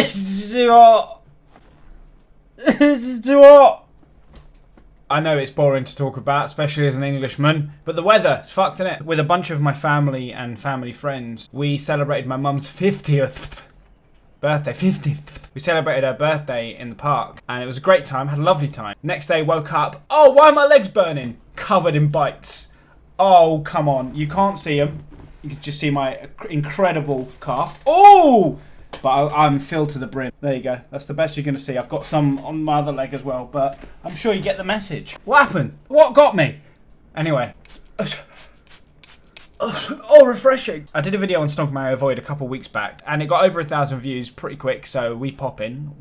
It's too hot. It's too hot. I know it's boring to talk about, especially as an Englishman, but the weather, it's fucked, innit? With a bunch of my family and family friends, we celebrated my mum's 50th birthday. 50th. We celebrated her birthday in the park, and it was a great time, had a lovely time. Next day, woke up, oh, why are my legs burning? Covered in bites. Oh, come on, you can't see them. You can just see my incredible calf. Oh! But I'm filled to the brim. There you go. That's the best you're going to see. I've got some on my other leg as well, but I'm sure you get the message. What happened? What got me? Anyway. Oh, refreshing. I did a video on Snog, Marry, Avoid a couple weeks back, and it got over 1,000 views pretty quick, so we poppin'.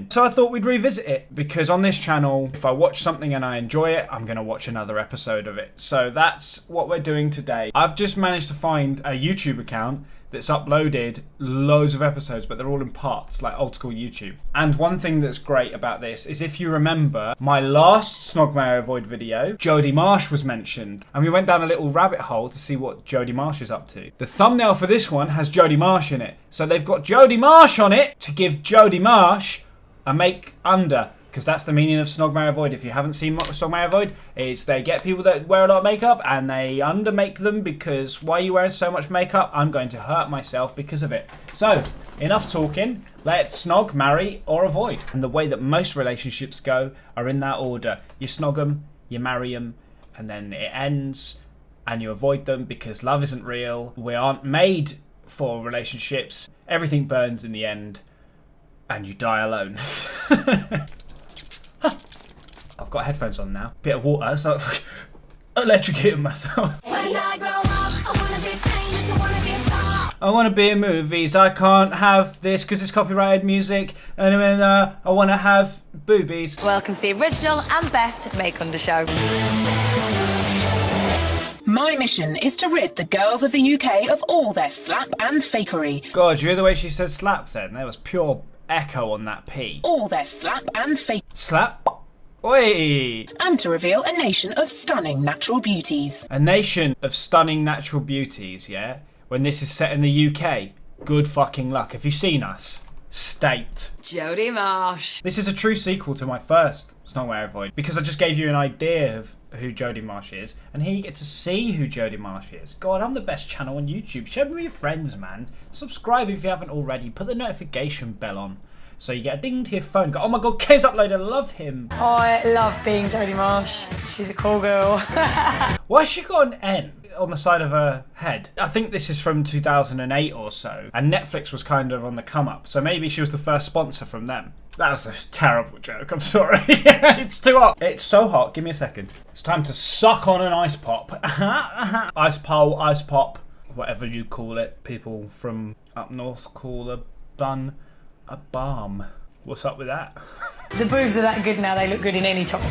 So I thought we'd revisit it, because on this channel, if I watch something and I enjoy it, I'm going to watch another episode of it. So that's what we're doing today. I've just managed to find a YouTube account that's uploaded loads of episodes, but they're all in parts, like old school YouTube. And one thing that's great about this is, if you remember my last Snog, Marry, Avoid video, Jodie Marsh was mentioned, and we went down a little rabbit hole to see what Jodie Marsh is up to. The thumbnail for this one has Jodie Marsh in it, so they've got Jodie Marsh on it to give Jodie Marsh a make under, because that's the meaning of Snog, Marry, Avoid. If you haven't seen Snog, Marry, Avoid, it's they get people that wear a lot of makeup and they undermake them, because why are you wearing so much makeup? I'm going to hurt myself because of it. So, enough talking. Let's snog, marry, or avoid. And the way that most relationships go are in that order. You snog them, you marry them, and then it ends, and you avoid them because love isn't real. We aren't made for relationships. Everything burns in the end, and you die alone. I've got headphones on now. Bit of water, so electrocuting myself. When I grow up, I wanna be famous, I wanna be a star. I wanna be in movies. I can't have this because it's copyrighted music. And then I wanna have boobies. Welcome to the original and best Make Under show. My mission is to rid the girls of the UK of all their slap and fakery. God, you hear the way she said slap then? There was pure echo on that P. All their slap and fake. Slap? Oi! And to reveal a nation of stunning natural beauties. A nation of stunning natural beauties, yeah? When this is set in the UK, good fucking luck. Have you seen us? State. Jodie Marsh. This is a true sequel to my first Snog, Marry, Avoid, because I just gave you an idea of who Jodie Marsh is, and here you get to see who Jodie Marsh is. God, I'm the best channel on YouTube. Share me with your friends, man. Subscribe if you haven't already. Put the notification bell on, so you get a ding to your phone. Go, oh my god, Kay's uploaded, I love him. I love being Jodie Marsh. She's a cool girl. Why has she got an N on the side of her head? I think this is from 2008 or so, and Netflix was kind of on the come up, so maybe she was the first sponsor from them. That was a terrible joke, I'm sorry. It's too hot. It's so hot, give me a second. It's time to suck on an ice pop. Ice pole, ice pop, whatever you call it. People from up north call a bun a balm. What's up with that? The boobs are that good now, they look good in any top.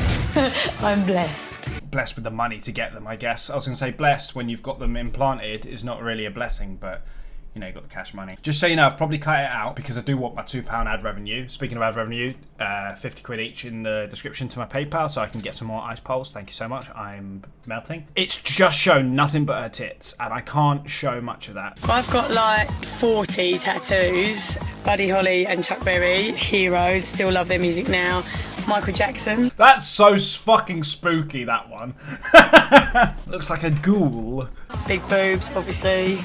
I'm blessed. Blessed with the money to get them, I guess. I was going to say blessed when you've got them implanted is not really a blessing, but you know, you got the cash money. Just so you know, I've probably cut it out because I do want my £2 ad revenue. Speaking of ad revenue, 50 quid each in the description to my PayPal so I can get some more ice poles. Thank you so much. I'm melting. It's just shown nothing but her tits, and I can't show much of that. I've got like 40 tattoos. Buddy Holly and Chuck Berry, heroes. Still love their music now. Michael Jackson. That's so fucking spooky, that one. Looks like a ghoul. Big boobs, obviously.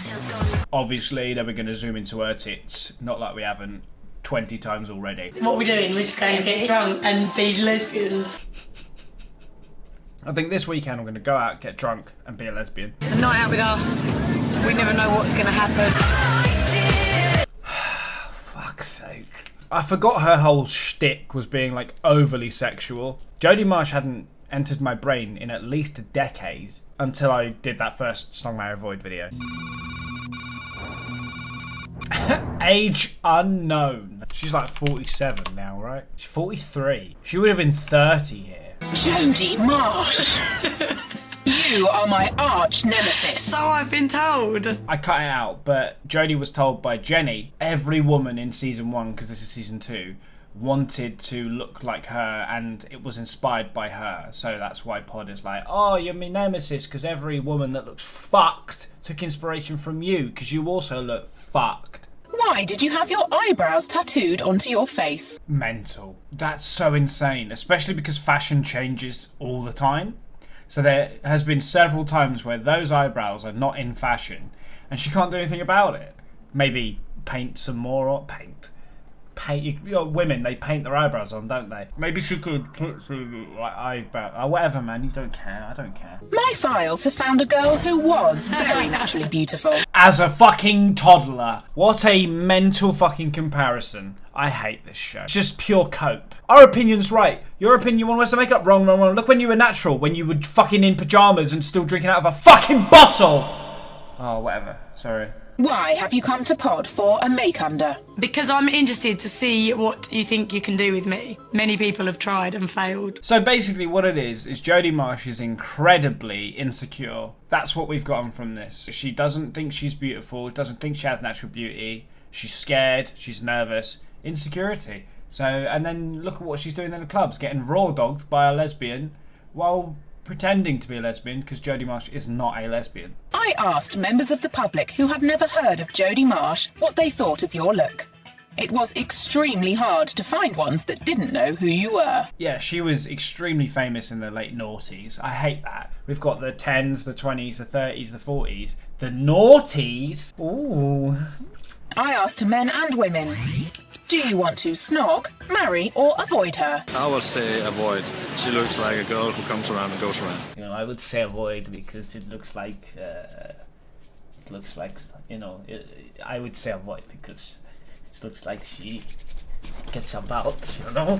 Obviously, then we're going to zoom into her tits. Not like we haven't 20 times already. What are we doing? We're just going to get drunk and be lesbians. I think this weekend I'm going to go out, get drunk, and be a lesbian. A night out with us. We never know what's going to happen. Fuck's sake. I forgot her whole shtick was being like overly sexual. Jodie Marsh hadn't entered my brain in at least a decade until I did that first Snog, Marry, Avoid video. Age unknown. She's like 47 now, right? She's 43. She would have been 30 here. Jodie Marsh. You are my arch nemesis. So I've been told. I cut it out, but Jodie was told by Jenny, every woman in season 1, because this is season 2, wanted to look like her, and it was inspired by her. So that's why Pod is like, oh, you're my nemesis, because every woman that looks fucked took inspiration from you, because you also look fucked. Why did you have your eyebrows tattooed onto your face? Mental. That's so insane, especially because fashion changes all the time. So there has been several times where those eyebrows are not in fashion and she can't do anything about it. Maybe paint some more or paint. Women, they paint their eyebrows on, don't they? Maybe she could put some eyebrow, whatever, man. You don't care. I don't care. My files have found a girl who was very naturally beautiful. As a fucking toddler. What a mental fucking comparison. I hate this show. It's just pure cope. Our opinion's right. Your opinion wants to make up. Wrong. Look when you were natural. When you were fucking in pyjamas and still drinking out of a fucking bottle. Oh, whatever. Sorry. Why have you come to pod for a make-under? Because I'm interested to see what you think you can do with me. Many people have tried and failed. So basically what it is Jodie Marsh is incredibly insecure. That's what we've gotten from this. She doesn't think she's beautiful, doesn't think she has natural beauty. She's scared, she's nervous. Insecurity. So, and then look at what she's doing in the clubs, getting raw dogged by a lesbian while pretending to be a lesbian, because Jodie Marsh is not a lesbian. I asked members of the public who had never heard of Jodie Marsh what they thought of your look. It was extremely hard to find ones that didn't know who you were. Yeah, she was extremely famous in the late noughties. I hate that. We've got the 10s, the 20s, the 30s, the 40s. The noughties? Ooh. I asked men and women, do you want to snog, marry or avoid her? I would say avoid. She looks like a girl who comes around and goes around. You know, I would say avoid because it looks like, I would say avoid because it looks like she gets about, you know?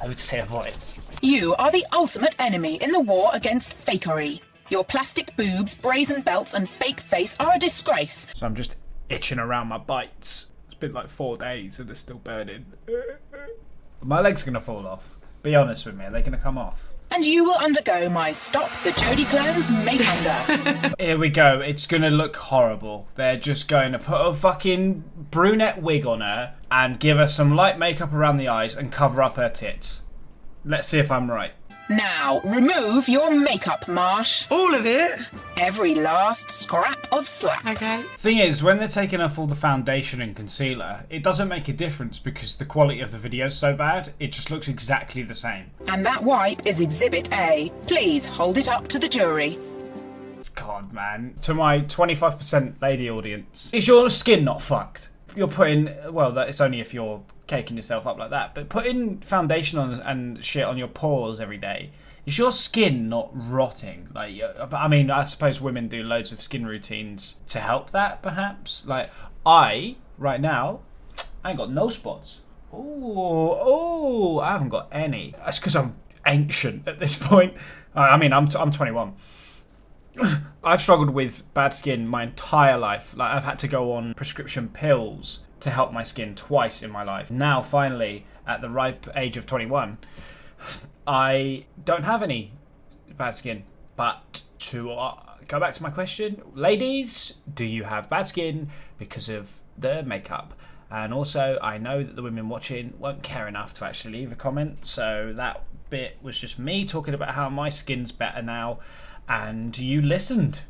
I would say avoid. You are the ultimate enemy in the war against fakery. Your plastic boobs, brazen belts and fake face are a disgrace. So I'm just itching around my bites. It's been like 4 days and they're still burning. My legs are going to fall off. Be honest with me, are they going to come off? And you will undergo my Stop the Jodie Clones make-under. Here we go. It's going to look horrible. They're just going to put a fucking brunette wig on her and give her some light makeup around the eyes and cover up her tits. Let's see if I'm right. Now, remove your makeup, Marsh. All of it? Every last scrap of slack. Okay. Thing is, when they're taking off all the foundation and concealer, it doesn't make a difference because the quality of the video is so bad, it just looks exactly the same. And that wipe is Exhibit A. Please hold it up to the jury. God, man. To my 25% lady audience, is your skin not fucked? You're putting, well, it's only if you're caking yourself up like that, but putting foundation on and shit on your pores every day, is your skin not rotting? Like, I mean, I suppose women do loads of skin routines to help that, perhaps. Like, right now, I ain't got no spots. Oh, I haven't got any. That's because I'm ancient at this point. I mean, I'm 21. I've struggled with bad skin my entire life. Like, I've had to go on prescription pills to help my skin twice in my life. Now, finally, at the ripe age of 21, I don't have any bad skin. But to go back to my question, ladies, do you have bad skin because of the makeup? And also, I know that the women watching won't care enough to actually leave a comment, so that bit was just me talking about how my skin's better now, and you listened.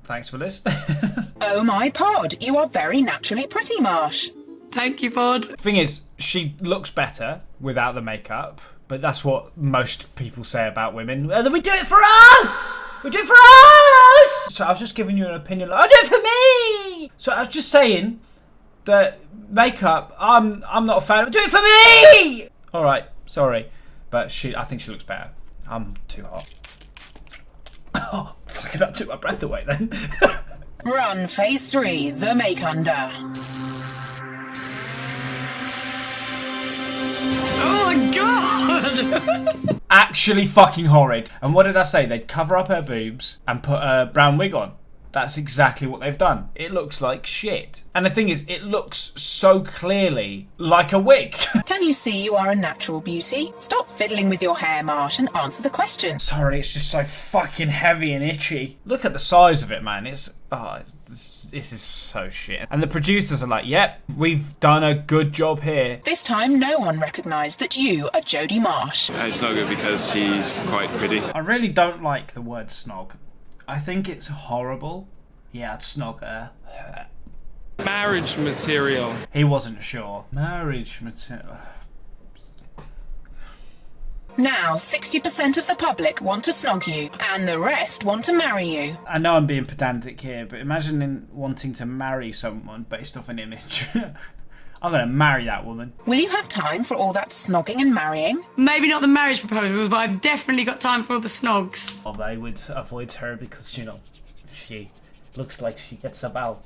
Thanks for listening. Oh my pod, you are very naturally pretty, Marsh. Thank you, Pod. Thing is, she looks better without the makeup, but that's what most people say about women. We do it for us! We do it for us! So I was just giving you an opinion, like, I do it for me! So I was just saying that makeup, I'm not a fan of. Do it for me! Alright, sorry. But I think she looks better. I'm too hot. Oh, fucking that took my breath away then. Run phase 3, the make-under. Oh my god! Actually fucking horrid. And what did I say? They'd cover up her boobs and put a brown wig on. That's exactly what they've done. It looks like shit. And the thing is, it looks so clearly like a wig. Can you see you are a natural beauty? Stop fiddling with your hair, Marsh, and answer the question. Sorry, it's just so fucking heavy and itchy. Look at the size of it, man. This is so shit. And the producers are like, yep, we've done a good job here. This time, no one recognised that you are Jodie Marsh. It's not good because she's quite pretty. I really don't like the word snog. I think it's horrible. Yeah, I'd snog her. Marriage material. He wasn't sure. Marriage material. Now, 60% of the public want to snog you, and the rest want to marry you. I know I'm being pedantic here, but imagine wanting to marry someone based off an image. I'm going to marry that woman. Will you have time for all that snogging and marrying? Maybe not the marriage proposals, but I've definitely got time for all the snogs. Well, I would avoid her because, you know, she looks like she gets about.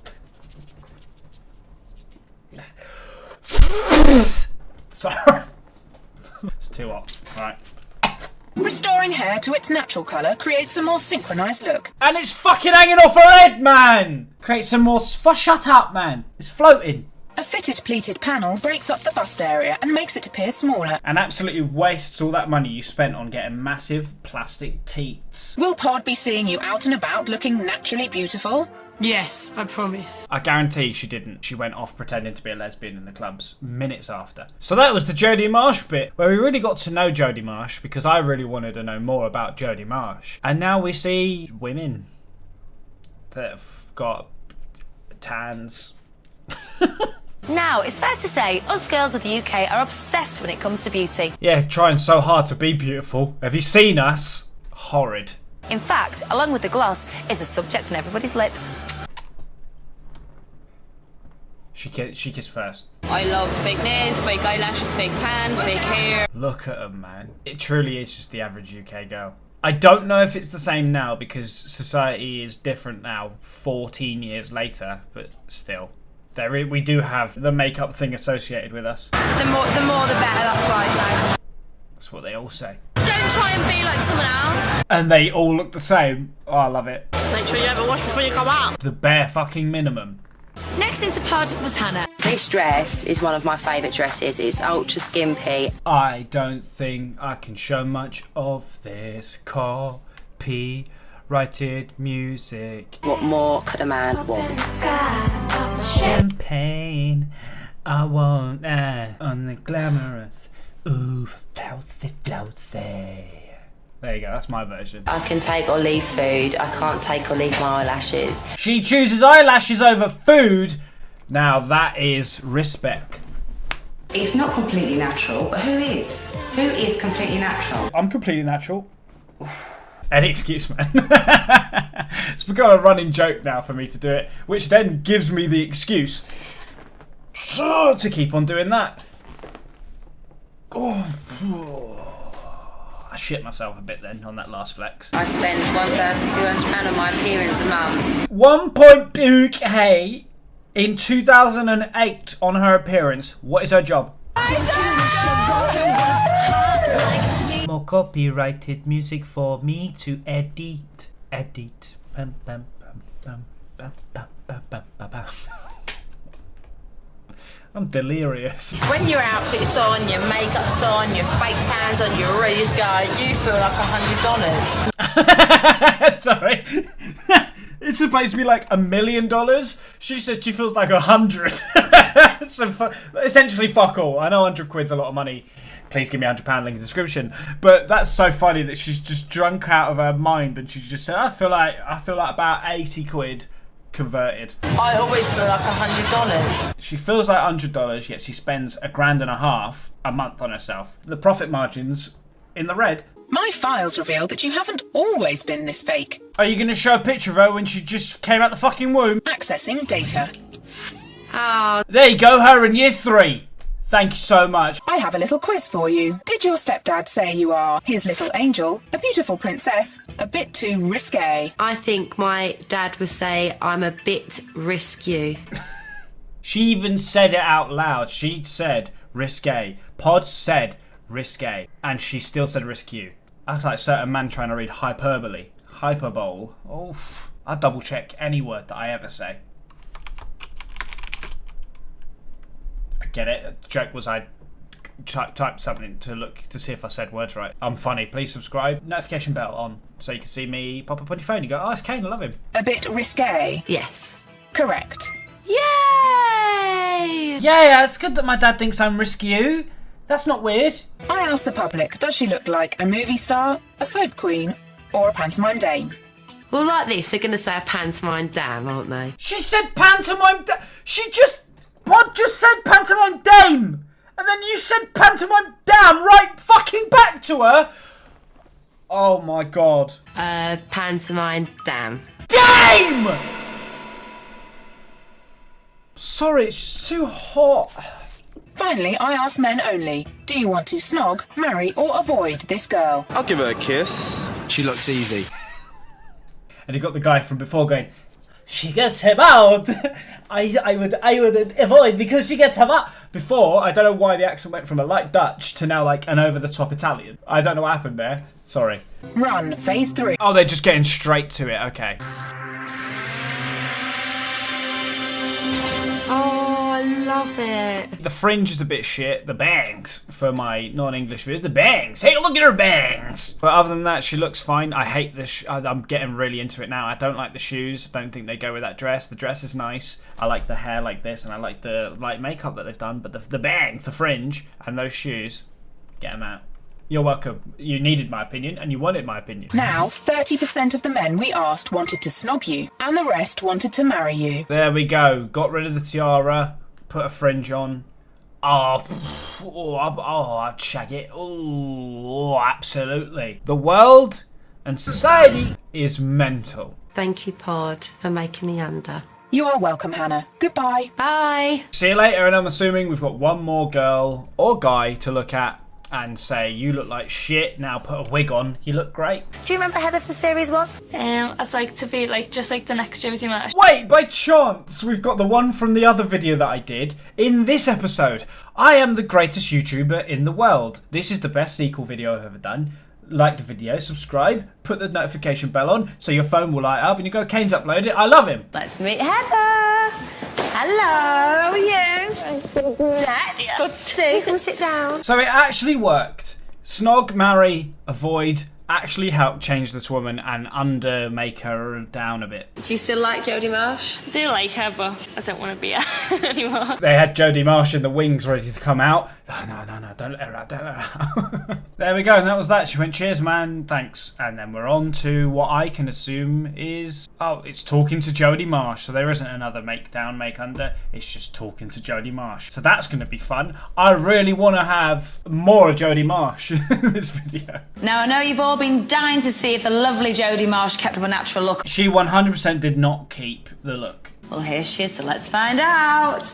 Sorry. It's too hot. Right. Restoring hair to its natural colour creates a more synchronised look. And it's fucking hanging off her head, man! Create some more... Shut up, man. It's floating. A fitted pleated panel breaks up the bust area and makes it appear smaller. And absolutely wastes all that money you spent on getting massive plastic teats. Will Pod be seeing you out and about looking naturally beautiful? Yes, I promise. I guarantee she didn't. She went off pretending to be a lesbian in the clubs minutes after. So that was the Jodie Marsh bit, where we really got to know Jodie Marsh, because I really wanted to know more about Jodie Marsh. And now we see women that have got tans. Now, it's fair to say us girls of the UK are obsessed when it comes to beauty. Yeah, trying so hard to be beautiful. Have you seen us? Horrid. In fact, along with the gloss, is a subject on everybody's lips. She kissed first. I love fake nails, fake eyelashes, fake tan, fake hair. Look at her, man. It truly is just the average UK girl. I don't know if it's the same now because society is different now, 14 years later, but still. We do have the makeup thing associated with us. The more the better, that's right. That's what they all say. Don't try and be like someone else. And they all look the same. Oh, I love it. Make sure you have a wash before you come out. The bare fucking minimum. Next into pod was Hannah. This dress is one of my favourite dresses. It's ultra skimpy. I don't think I can show much of this copyrighted music. What more could a man want? Champagne, I want that on the glamorous. Ooh, floatsy, floatsy. There you go, that's my version. I can take or leave food. I can't take or leave my eyelashes. She chooses eyelashes over food. Now that is respect. It's not completely natural, but who is? Who is completely natural? I'm completely natural. Any excuse, man. It's become a running joke now for me to do it, which then gives me the excuse to keep on doing that. I shit myself a bit then on that last flex. I spend £1,200 on my appearance a month. 1.2k in 2008 on her appearance. What is her job? More copyrighted music for me to edit. Edit. Bam, bam, bam, bam, bam, bam, bam, bam, bam, bam. I'm delirious. When your outfit's on, your makeup's on, your fake tan's on, you're ready to go, you feel like $100. Sorry. It's supposed to be like $1 million. She said she feels like 100. So essentially fuck all. I know 100 quid's a lot of money. Please give me £100 link in the description. But that's so funny that she's just drunk out of her mind and she's just said, I feel like about 80 quid converted. I always feel like $100. She feels like $100, yet she spends $1.50 a month on herself. The profit margin's in the red. My files reveal that you haven't always been this fake. Are you going to show a picture of her when she just came out the fucking womb? Accessing data. Oh. There you go, her in year 3. Thank you so much. I have a little quiz for you. Did your stepdad say you are his little angel, a beautiful princess, a bit too risque? I think my dad would say I'm a bit risky. She even said it out loud. She said risque. Pod said risque. And she still said risque. That's like a certain man trying to read hyperbole. Hyperbole. Oh, I double check any word that I ever say. Get it? The joke was I typed something to see if I said words right. I'm funny. Please subscribe. Notification bell on so you can see me pop up on your phone. You go, oh, it's Kane. I love him. A bit risque? Yes. Correct. Yay! Yeah, it's good that my dad thinks I'm risky. That's not weird. I asked the public, does she look like a movie star, a soap queen, or a pantomime dame? Well, like this, they're going to say a pantomime dam, aren't they? She said pantomime Pod just said pantomime dame! And then you said pantomime damn right fucking back to her! Oh my god. Pantomime dam. Dame! Sorry, it's too hot. Finally, I ask men only. Do you want to snog, marry, or avoid this girl? I'll give her a kiss. She looks easy. And you got the guy from before going, She gets him out. I would avoid because she gets him out. before, I don't know why the accent went from a light Dutch to now like an over-the-top Italian. I don't know what happened there. Sorry. Run, phase 3. Oh, they're just getting straight to it. Okay. Oh, I love it. The fringe is a bit shit. The bangs, for my non-English viewers, the bangs. Hey, look at her bangs. But other than that, she looks fine. I hate this. I'm getting really into it now. I don't like the shoes. I don't think they go with that dress. The dress is nice. I like the hair like this, and I like the light makeup that they've done. But the bangs, the fringe, and those shoes, get them out. You're welcome. You needed my opinion, and you wanted my opinion. Now, 30% of the men we asked wanted to snog you, and the rest wanted to marry you. There we go. Got rid of the tiara, put a fringe on. I'd shag it. Oh, absolutely. The world and society is mental. Thank you, Pod, for making me under. You are welcome, Hannah. Goodbye. Bye. See you later, and I'm assuming we've got one more girl or guy to look at and say, you look like shit, now put a wig on, you look great. Do you remember Heather from series 1? I'd like to be just like the next Jodie Marsh. Wait, by chance, we've got the one from the other video that I did in this episode. I am the greatest YouTuber in the world. This is the best sequel video I've ever done. Like the video, subscribe, put the notification bell on so your phone will light up and you go, Kane's uploaded it, I love him. Let's meet Heather. Hello, how are you? That's good to see. Come sit down. So it actually worked. Snog, marry, avoid, actually helped change this woman and make her down a bit. Do you still like Jodie Marsh? I do like her, but I don't want to be her anymore. They had Jodie Marsh in the wings ready to come out. Oh, no, don't let her out, don't let her out. There we go, and that was that. She went, cheers, man, thanks. And then we're on to what I can assume is, oh, it's talking to Jodie Marsh. So there isn't another make down, make under. It's just talking to Jodie Marsh. So that's going to be fun. I really want to have more of Jodie Marsh in this video. Now, I know you've all been dying to see if the lovely Jodie Marsh kept up a natural look. She 100% did not keep the look. Well, here she is, so let's find out.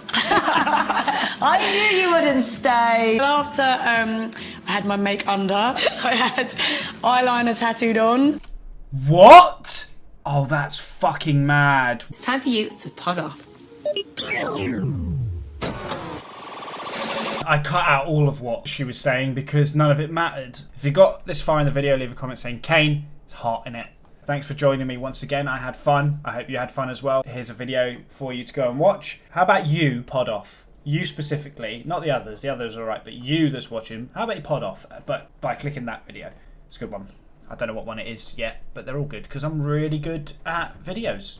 I knew you wouldn't stay. After I had my make under, I had eyeliner tattooed on. What? Oh, that's fucking mad. It's time for you to pod off. I cut out all of what she was saying because none of it mattered. If you got this far in the video, leave a comment saying, Kane, it's hot in it. Thanks for joining me once again. I had fun. I hope you had fun as well. Here's a video for you to go and watch. How about you pod off? You specifically, not the others. The others are alright, but you that's watching, how about you pod off? But by clicking that video. It's a good one. I don't know what one it is yet, but they're all good because I'm really good at videos.